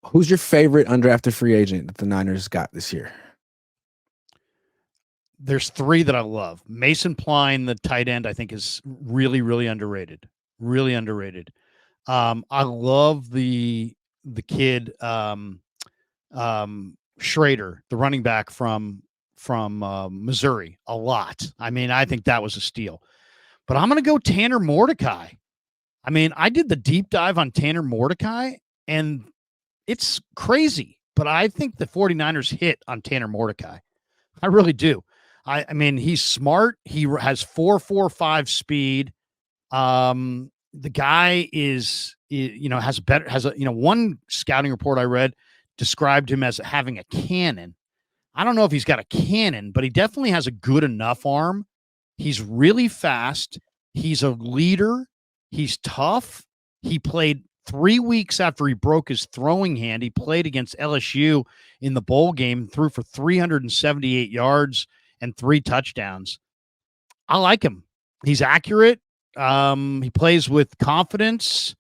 Who's your favorite undrafted free agent that the Niners got this year? There's three that I love. Mason Pline, the tight end, I think is really, really underrated. Really underrated. I love the kid Schrader, the running back from Missouri, a lot. I mean, I think that was a steal. But I'm going to go Tanner Mordecai. I mean, I did the deep dive on Tanner Mordecai, and it's crazy. But I think the 49ers hit on Tanner Mordecai. I really do. I mean, he's smart. He has 4.45 speed. The guy is has a one scouting report I read described him as having a cannon. I don't know if he's got a cannon, but he definitely has a good enough arm. He's really fast. He's a leader. He's tough. He played 3 weeks after he broke his throwing hand. He played against LSU in the bowl game, threw for 378 yards and 3 touchdowns. I like him. He's accurate. He plays with confidence.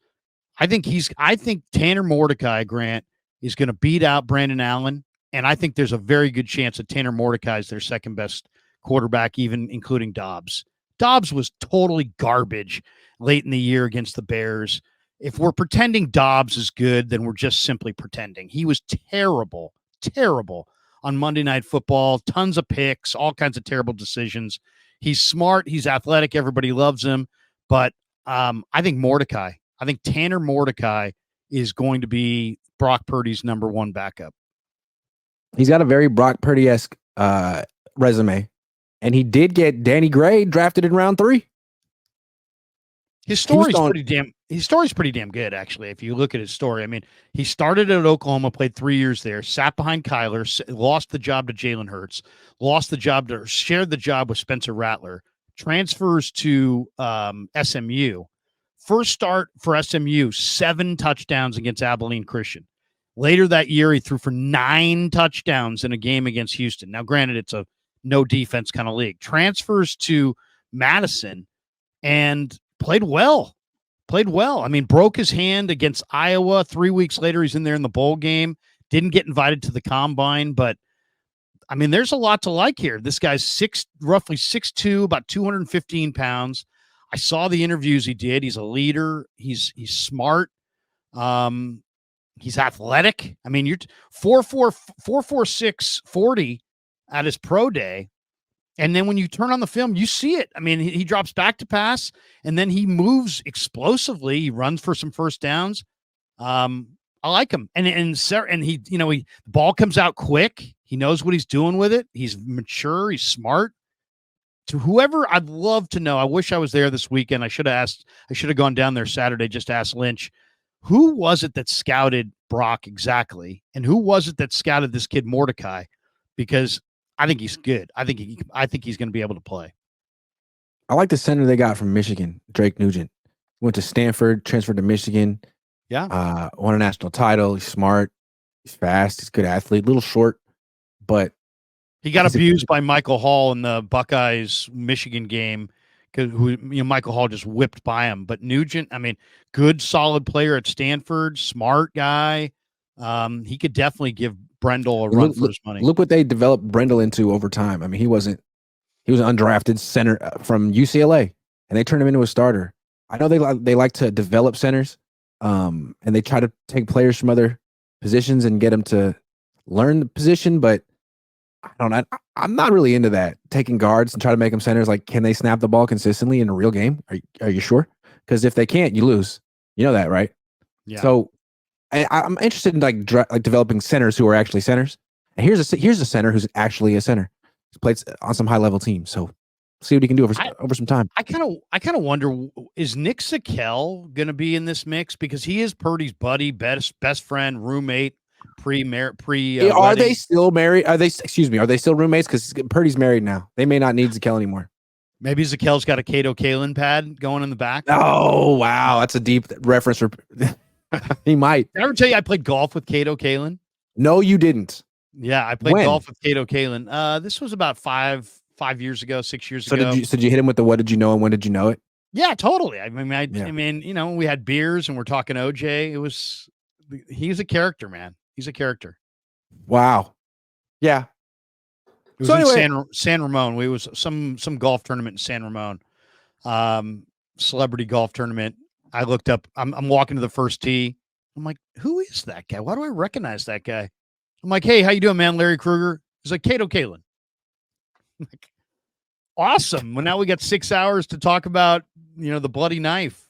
I think Tanner Mordecai, Grant, is going to beat out Brandon Allen. And I think there's a very good chance that Tanner Mordecai is their second best quarterback, even including Dobbs. Dobbs was totally garbage late in the year against the Bears. If we're pretending Dobbs is good, then we're just simply pretending. He was terrible, terrible on Monday Night Football. Tons of picks, all kinds of terrible decisions. He's smart. He's athletic. Everybody loves him. But I think Tanner Mordecai is going to be Brock Purdy's number one backup. He's got a very Brock Purdy-esque resume. And he did get Danny Gray drafted in round 3. His story's pretty damn good, actually, if you look at his story. I mean, he started at Oklahoma, played 3 years there, sat behind Kyler, lost the job to Jalen Hurts, shared the job with Spencer Rattler, transfers to SMU. First start for SMU, 7 touchdowns against Abilene Christian. Later that year, he threw for 9 touchdowns in a game against Houston. Now, granted, it's a no defense kind of league. Transfers to Madison and played well. I mean, broke his hand against Iowa. 3 weeks later, he's in there in the bowl game. Didn't get invited to the combine, but I mean, there's a lot to like here. This guy's roughly 6'2", about 215 pounds. I saw the interviews he did. He's a leader. He's smart. He's athletic. I mean, you're 4.46 40 at his pro day. And then when you turn on the film, you see it. I mean, he drops back to pass, and then he moves explosively. He runs for some first downs. I like him. And he, the ball comes out quick. He knows what he's doing with it. He's mature. He's smart. To whoever, I'd love to know. I wish I was there this weekend. I should have gone down there Saturday just to ask Lynch. Who was it that scouted Brock exactly? And who was it that scouted this kid Mordecai? Because I think he's good. I think he's going to be able to play. I like the center they got from Michigan, Drake Nugent. Went to Stanford, transferred to Michigan. Yeah. Won a national title. He's smart. He's fast. He's a good athlete. A little short, but he got abused by Michael Hall in the Buckeyes Michigan game because Michael Hall just whipped by him. But Nugent, I mean, good, solid player at Stanford, smart guy. He could definitely give Brendel a run for his money. Look what they developed Brendel into over time. I mean, he was an undrafted center from UCLA, and they turned him into a starter. I know they like to develop centers, and they try to take players from other positions and get them to learn the position. But I'm not really into that. Taking guards and try to make them centers. Like, can they snap the ball consistently in a real game? Are you sure? Because if they can't, you lose. You know that, right? Yeah. So I'm interested in like developing centers who are actually centers. And here's a center who's actually a center. He's played on some high level teams. So see what he can do over some time. I kind of wonder, is Nick Sakel going to be in this mix, because he is Purdy's buddy, best friend, roommate. Are they still married? Are they still roommates? Because Purdy's married now. They may not need Zakel anymore. Maybe Zakel's got a Cato Kalin pad going in the back. Oh, wow. That's a deep reference for he might. Did I ever tell you I played golf with Cato Kalin? No, you didn't. Yeah, I played golf with Cato Kalin. This was about 6 years ago. So did you hit him with the what did you know and when did you know it? Yeah, totally. I mean, we had beers and we're talking OJ. he's a character, man. He's a character. Wow. Yeah. It was So in anyway, San Ramon. We was some golf tournament in San Ramon, celebrity golf tournament. I looked up. I'm walking to the first tee. I'm like, who is that guy? Why do I recognize that guy? I'm like, hey, how you doing, man? Larry Krueger. He's like, Cato Kalin. I'm like, awesome. Well, now we got 6 hours to talk about, the bloody knife.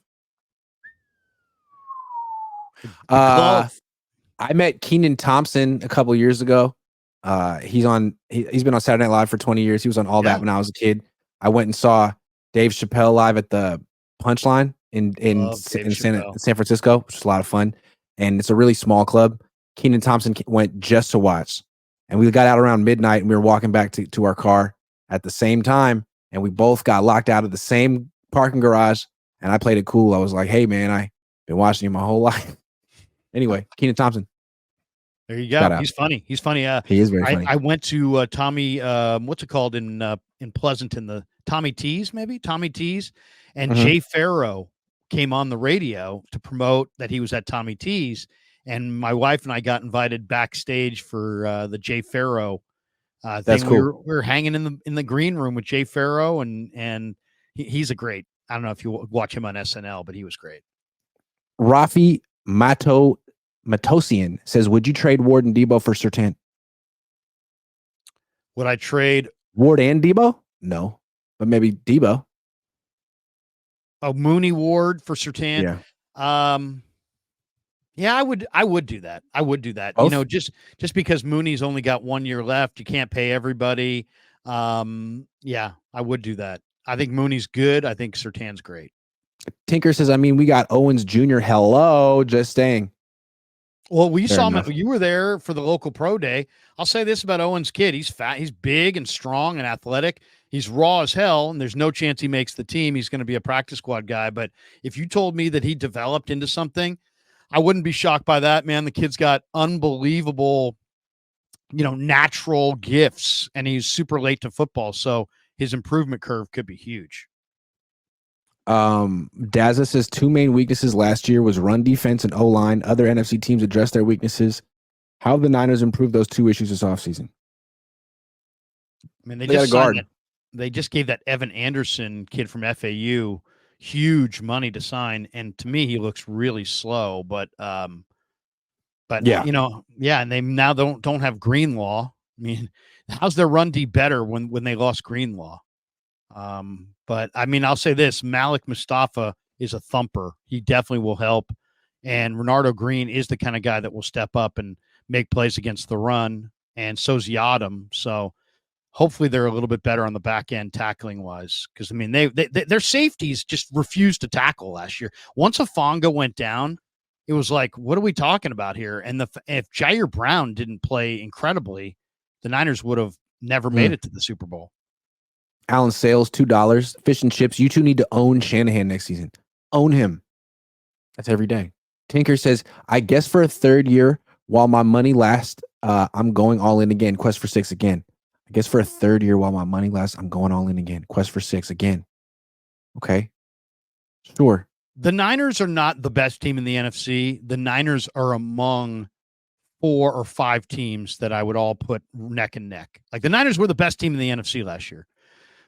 The glove. I met Keenan Thompson a couple years ago. He's been on Saturday Night Live for 20 years. He was on all that when I was a kid. I went and saw Dave Chappelle live at the Punchline in San Francisco, which was a lot of fun. And it's a really small club. Keenan Thompson went just to watch. And we got out around midnight and we were walking back to our car at the same time. And we both got locked out of the same parking garage. And I played it cool. I was like, hey, man, I've been watching you my whole life. Anyway, Keenan Thompson. There you go. He's funny. He's funny. He is very funny. I went to Tommy, what's it called in Pleasanton, the Tommy T's, and Jay Farrow came on the radio to promote that he was at Tommy T's, and my wife and I got invited backstage for the Jay Farrow thing. That's cool. We were hanging in the green room with Jay Farrow, and he's a great. I don't know if you watch him on SNL, but he was great. Rafi Matosian says, would you trade Ward and Debo for Surtain? Would I trade Ward and Debo? No, but maybe Debo. Oh, Mooney Ward for Surtain. Yeah. Yeah, I would do that. I would do that. Both? Just because Mooney's only got 1 year left, you can't pay everybody. Yeah, I would do that. I think Mooney's good. I think Surtain's great. Tinker says, we got Owens Jr. Hello, just saying. Well, we saw him. You were there for the local pro day. I'll say this about Owens' kid. He's fat. He's big and strong and athletic. He's raw as hell, and there's no chance he makes the team. He's going to be a practice squad guy. But if you told me that he developed into something, I wouldn't be shocked by that, man. The kid's got unbelievable, natural gifts, and he's super late to football. So his improvement curve could be huge. Dazza says 2 main weaknesses last year was run defense and O-line. Other NFC teams addressed their weaknesses. How have the Niners improved those 2 issues this offseason? I mean, they just gave that Evan Anderson kid from FAU huge money to sign, and to me, he looks really slow. But yeah, and they now don't have Greenlaw. I mean, how's their run D better when they lost Greenlaw? But I mean, I'll say this: Malik Mustafa is a thumper. He definitely will help, and Renardo Green is the kind of guy that will step up and make plays against the run, and so's Yadam. So hopefully they're a little bit better on the back end tackling wise, because I mean their safeties just refused to tackle last year. Once Afonga went down, it was like, what are we talking about here? And if Jair Brown didn't play incredibly, the Niners would have never made it to the Super Bowl. Alan Sales, $2. Fish and chips. You two need to own Shanahan next season. Own him. That's every day. Tinker says, I guess for a 3rd year, while my money lasts, I'm going all in again. Quest for 6 again. I guess for a 3rd year, while my money lasts, I'm going all in again. Quest for 6 again. Okay. Sure. The Niners are not the best team in the NFC. The Niners are among 4 or 5 teams that I would all put neck and neck. Like the Niners were the best team in the NFC last year.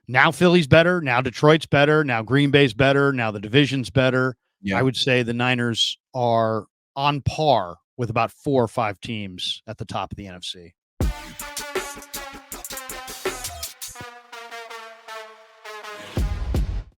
Now Philly's better. Now Detroit's better. Now Green Bay's better. Now the division's better. Yeah. I would say the Niners are on par with about 4 or 5 teams at the top of the NFC.